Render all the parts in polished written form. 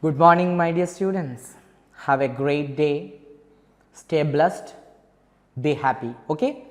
Good morning, my dear students. Have a great day. Stay blessed. Be happy. Okay.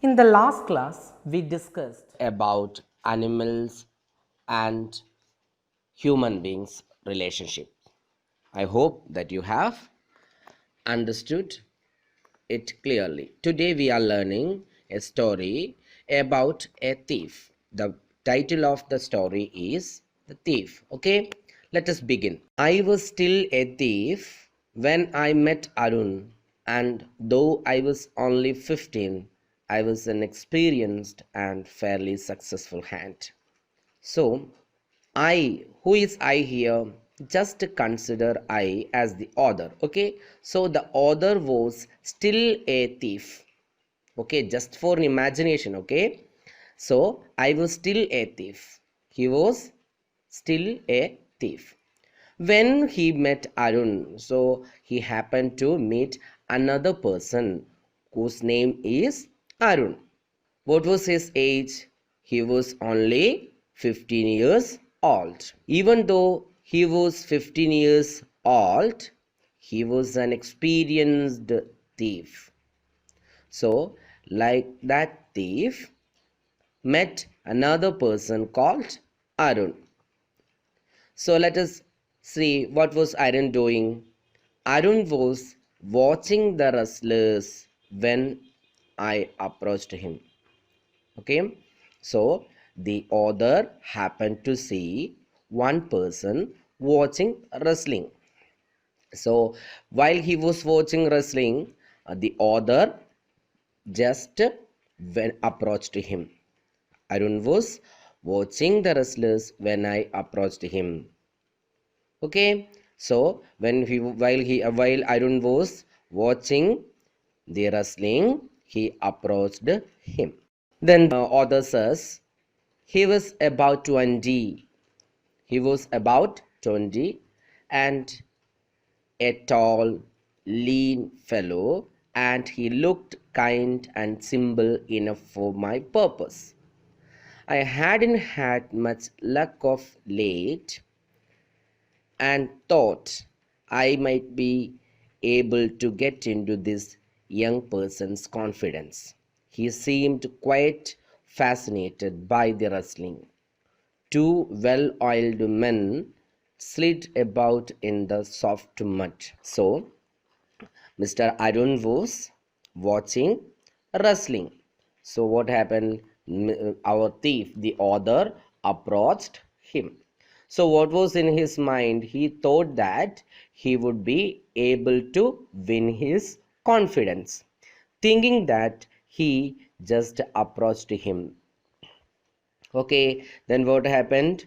In the last class, we discussed about animals and human beings relationship. I hope that you have understood it clearly. Today we are learning a story about a thief. The title of the story is The Thief. Okay, let us begin. I was still a thief when I met Arun, and though I was only 15, I was an experienced and fairly successful hand. So, who is I here? Just consider I as the author. Okay, so the author was still a thief. Okay, just for imagination. Okay, so I was still a thief. He was still a thief. When he met Arun, so he happened to meet another person whose name is Arun. What was his age? He was only 15 years old. Even though he was 15 years old, he was an experienced thief. So, like that thief, met another person called Arun. So, let us see what was Arun doing. Arun was watching the wrestlers when I approached him. Okay, so the author happened to see one person watching wrestling. So while he was watching wrestling, the author just when approached him. Arun was watching the wrestlers when I approached him. Okay, so while Arun was watching the wrestling, he approached him. Then the author says he was about 20. He was about 20 and a tall, lean fellow, and he looked kind and simple enough for my purpose. I hadn't had much luck of late and thought I might be able to get into this young person's confidence. He seemed quite fascinated by the wrestling. Two well oiled men slid about in the soft mud. So, Mr. Arun was watching wrestling. So, what happened? Our thief, the author, approached him. So, what was in his mind? He thought that he would be able to win his confidence, thinking that he just approached him. Okay, then what happened?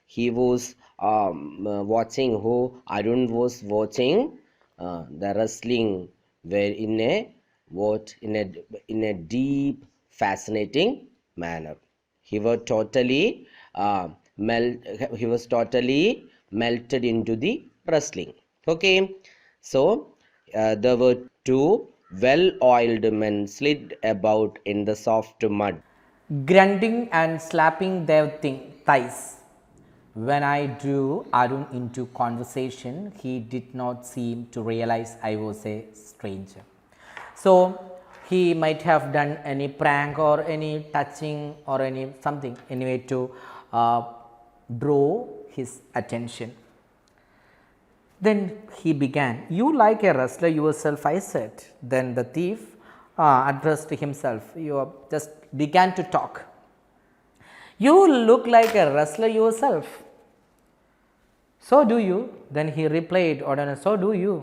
He was watching, who Arun was watching the wrestling, where in a deep, fascinating manner. He was totally he was totally melted into the wrestling. Okay, so there were two well-oiled men slid about in the soft mud. grunting and slapping their thighs. When I drew Arun into conversation, he did not seem to realize I was a stranger. So he might have done any prank or any touching or any something anyway to draw his attention. Then he began, "You like a wrestler yourself," I said. Then the thief addressed himself. You just began to talk. "You look like a wrestler yourself." "So do you?" Then he replied, or "So do you?"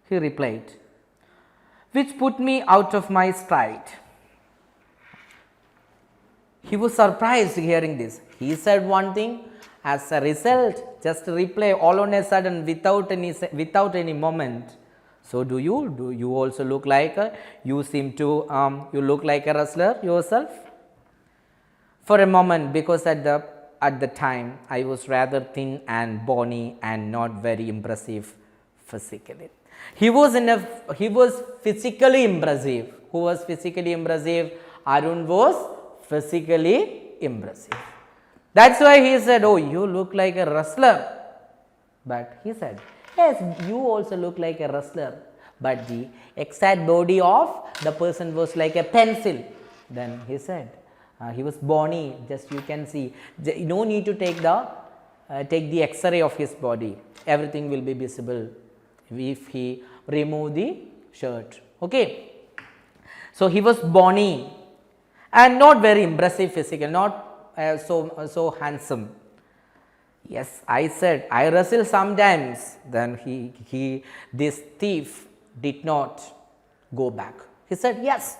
He replied, which put me out of my stride. He was surprised hearing this. He said one thing, as a result, just reply all on a sudden without any moment. "So do you? Do you also look like you seem to you look like a wrestler yourself?" For a moment, because at the time I was rather thin and bony and not very impressive physically. He was physically impressive. Who was physically impressive? Arun was physically impressive. That's why he said, "Oh, you look like a wrestler." But he said, yes, you also look like a wrestler, but the exact body of the person was like a pencil. Then he said, he was bony, just you can see, no need to take the X-ray of his body, everything will be visible if he remove the shirt. Okay. So he was bony and not very impressive physical, not so handsome. Yes, I said, I wrestle sometimes. Then this thief did not go back. He said, yes,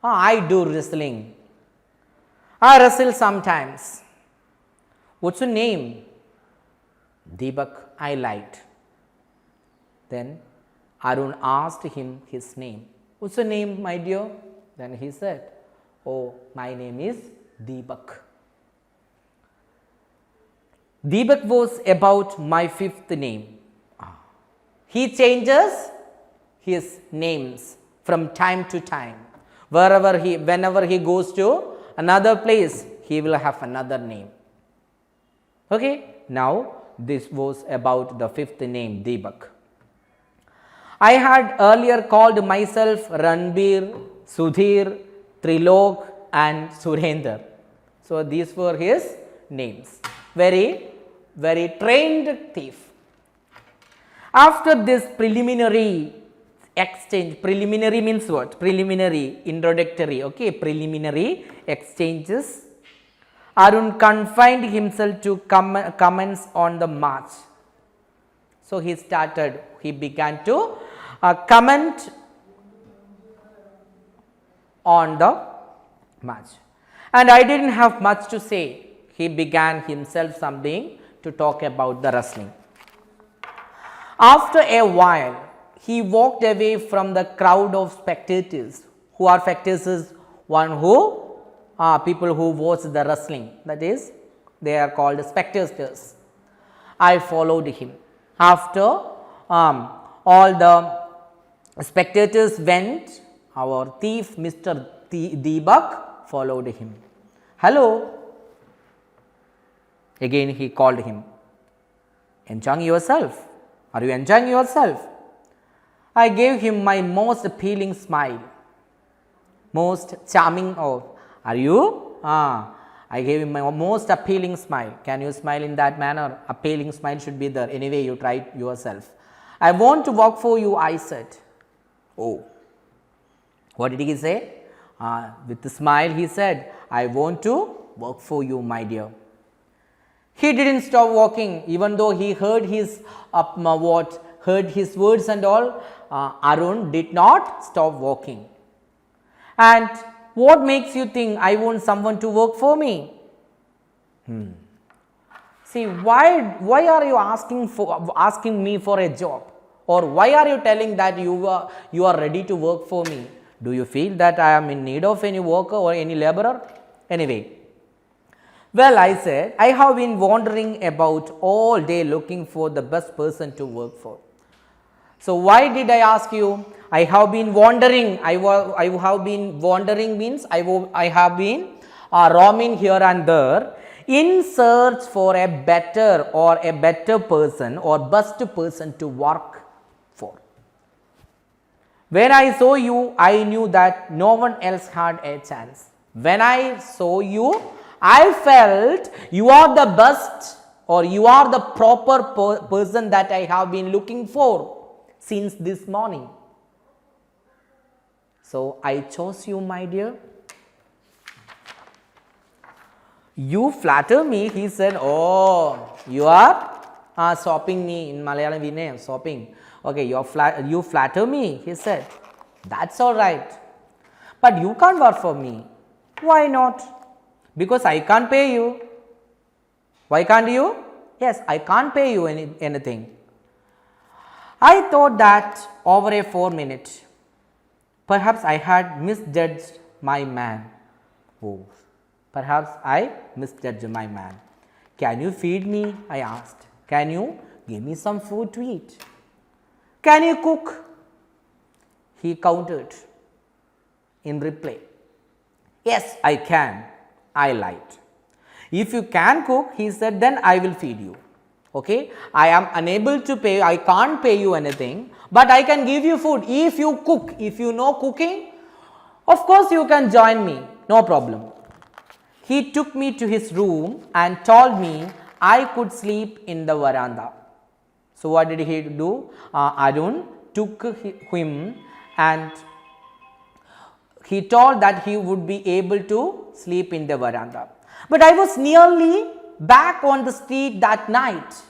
I do wrestling. I wrestle sometimes. What's your name? Deepak, I lied. Then Arun asked him his name. What's your name, my dear? Then he said, oh, my name is Deepak. Deepak was about my fifth name. He changes his names from time to time. Whenever he goes to another place, he will have another name. Okay, now this was about the fifth name, Deepak. I had earlier called myself Ranbir, Sudhir, Trilok and Surender. So these were his names. Very trained thief. After this preliminary exchange, preliminary means what? Preliminary, introductory, okay, preliminary exchanges, Arun confined himself to comments on the march. So he began to comment on the march. And I didn't have much to say. He began himself something to talk about the wrestling. After a while, he walked away from the crowd of spectators. Who are spectators? People who watch the wrestling. That is, they are called spectators. I followed him. After all the spectators went, our thief, Mr. Deepak, followed him. Hello. Again he called him. Enjoying yourself? Are you enjoying yourself? I gave him my most appealing smile. Most charming. Oh, are you? I gave him my most appealing smile. Can you smile in that manner? Appealing smile should be there. Anyway, you try it yourself. I want to work for you, I said. Oh. What did he say? With a smile he said, I want to work for you, my dear. He didn't stop walking, even though he heard his words and all. Arun did not stop walking. And what makes you think I want someone to work for me? See, why are you asking me for a job, or why are you telling that you are ready to work for me? Do you feel that I am in need of any worker or any laborer? Anyway. Well, I said, I have been wandering about all day looking for the best person to work for. So why did I ask you? I have been wandering. I have been wandering means I have been roaming here and there in search for a better person or best person to work for. When I saw you, I knew that no one else had a chance. When I saw you, I felt you are the best, or you are the proper person that I have been looking for since this morning. So I chose you, my dear. You flatter me, he said. Oh, you are sopping me. In Malayalam we name sopping. Okay, you flatter me, he said. That's all right. But you can't work for me. Why not? Because I can't pay you. Why can't you? Yes, I can't pay you anything. I thought that over for a minute. Perhaps I had misjudged my man. Oh, perhaps I misjudged my man. Can you feed me? I asked. Can you give me some food to eat? Can you cook? He countered in reply. Yes, I can. I lied. If you can cook, he said, then I will feed you. Okay, I am unable to pay, I can't pay you anything, but I can give you food. If you cook, if you know cooking, of course you can join me, no problem. He took me to his room and told me I could sleep in the veranda. So what did he do? Arun took him and he told that he would be able to sleep in the veranda. But I was nearly back on the street that night.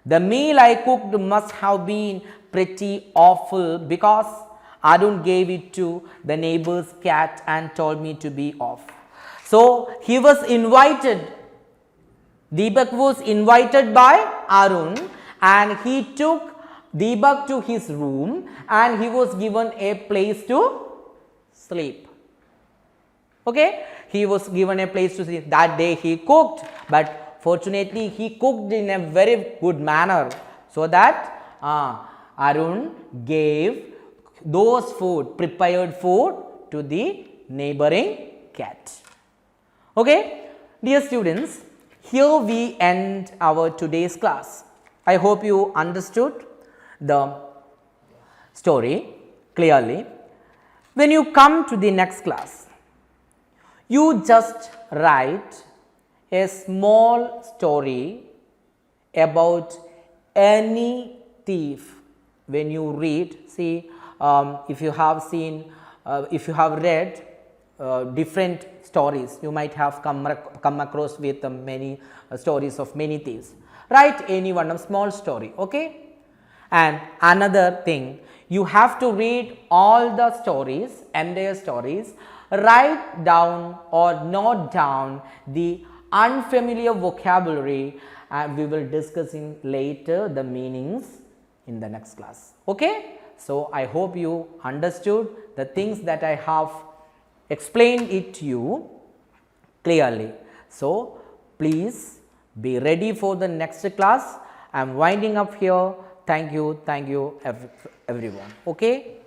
The meal I cooked must have been pretty awful because Arun gave it to the neighbor's cat and told me to be off. So he was invited, Deepak was invited by Arun and he took Deepak to his room and he was given a place to sleep. Okay, he was given a place to sleep. That day he cooked, but fortunately he cooked in a very good manner, so that Arun gave those food, prepared food to the neighboring cat. Okay, dear students, here we end our today's class. I hope you understood the story clearly. When you come to the next class, you just write a small story about any thief. When you read, see, if you have seen, if you have read different stories, you might have come across with many stories of many thieves. Write any one, a small story, okay? And another thing, you have to read all the stories, entire stories, write down or note down the unfamiliar vocabulary, and we will discuss in later the meanings in the next class. Okay? So I hope you understood the things that I have explained it to you clearly. So please be ready for the next class. I am winding up here. Thank you everyone. Okay.